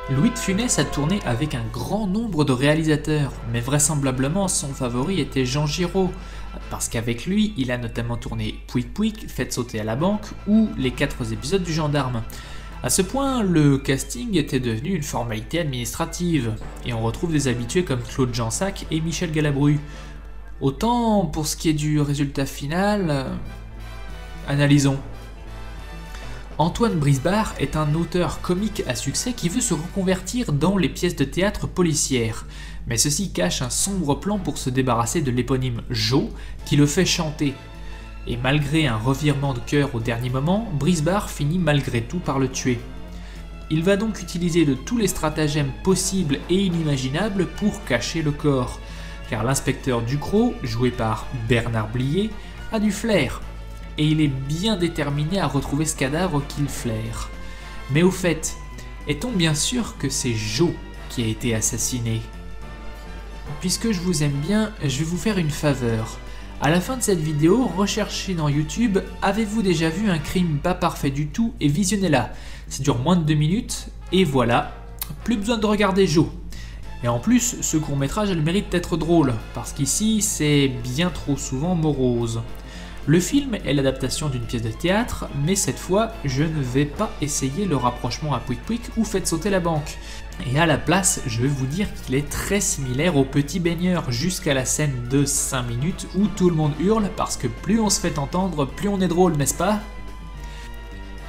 Louis de Funès a tourné avec un grand nombre de réalisateurs, mais vraisemblablement son favori était Jean Giraud, parce qu'avec lui, il a notamment tourné Pouic Pouic, Faites sauter à la banque ou les 4 épisodes du Gendarme. À ce point, le casting était devenu une formalité administrative, et on retrouve des habitués comme Claude Jansac et Michel Galabru. Autant pour ce qui est du résultat final, analysons. Antoine Brisbard est un auteur comique à succès qui veut se reconvertir dans les pièces de théâtre policières, mais ceci cache un sombre plan pour se débarrasser de l'éponyme Jo qui le fait chanter. Et malgré un revirement de cœur au dernier moment, Brisbard finit malgré tout par le tuer. Il va donc utiliser de tous les stratagèmes possibles et inimaginables pour cacher le corps, car l'inspecteur Ducrot, joué par Bernard Blier, a du flair. Et il est bien déterminé à retrouver ce cadavre qu'il flaire. Mais au fait, est-on bien sûr que c'est Jo qui a été assassiné? Puisque je vous aime bien, je vais vous faire une faveur. À la fin de cette vidéo, recherchez dans YouTube « Avez-vous déjà vu un crime pas parfait du tout ?» et visionnez-la. Ça dure moins de 2 minutes, et voilà, plus besoin de regarder Jo. Et en plus, ce court-métrage a le mérite d'être drôle, parce qu'ici, c'est bien trop souvent morose. Le film est l'adaptation d'une pièce de théâtre, mais cette fois, je ne vais pas essayer le rapprochement à Pouic Pouic ou Faites sauter la banque. Et à la place, je vais vous dire qu'il est très similaire au Petit Baigneur, jusqu'à la scène de 5 minutes où tout le monde hurle, parce que plus on se fait entendre, plus on est drôle, n'est-ce pas?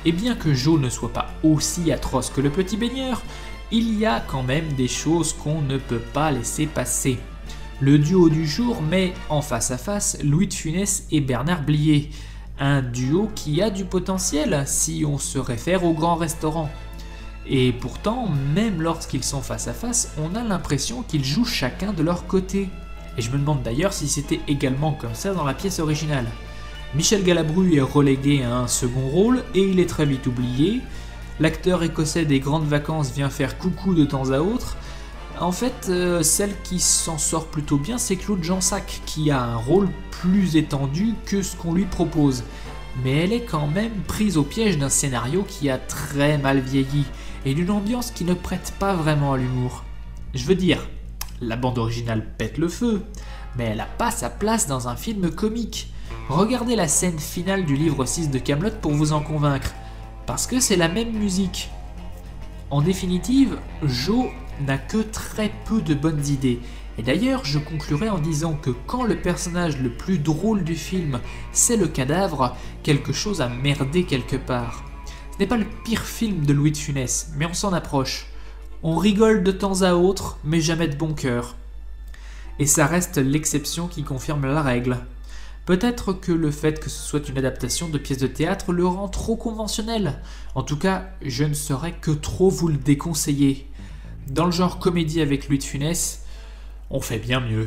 Et bien que Jo ne soit pas aussi atroce que le Petit Baigneur, il y a quand même des choses qu'on ne peut pas laisser passer. Le duo du jour met en face à face Louis de Funès et Bernard Blier, un duo qui a du potentiel si on se réfère au grand restaurant. Et pourtant, même lorsqu'ils sont face à face, on a l'impression qu'ils jouent chacun de leur côté. Et je me demande d'ailleurs si c'était également comme ça dans la pièce originale. Michel Galabru est relégué à un second rôle et il est très vite oublié. L'acteur écossais des Grandes Vacances vient faire coucou de temps à autre. En fait, celle qui s'en sort plutôt bien, c'est Claude Jansac, qui a un rôle plus étendu que ce qu'on lui propose. Mais elle est quand même prise au piège d'un scénario qui a très mal vieilli, et d'une ambiance qui ne prête pas vraiment à l'humour. Je veux dire, la bande originale pète le feu, mais elle n'a pas sa place dans un film comique. Regardez la scène finale du livre 6 de Kaamelott pour vous en convaincre, parce que c'est la même musique. En définitive, Jo n'a que très peu de bonnes idées. Et d'ailleurs, je conclurai en disant que quand le personnage le plus drôle du film, c'est le cadavre, quelque chose a merdé quelque part. Ce n'est pas le pire film de Louis de Funès, mais on s'en approche. On rigole de temps à autre, mais jamais de bon cœur. Et ça reste l'exception qui confirme la règle. Peut-être que le fait que ce soit une adaptation de pièce de théâtre le rend trop conventionnel. En tout cas, je ne saurais que trop vous le déconseiller. Dans le genre comédie avec Louis de Funès, on fait bien mieux.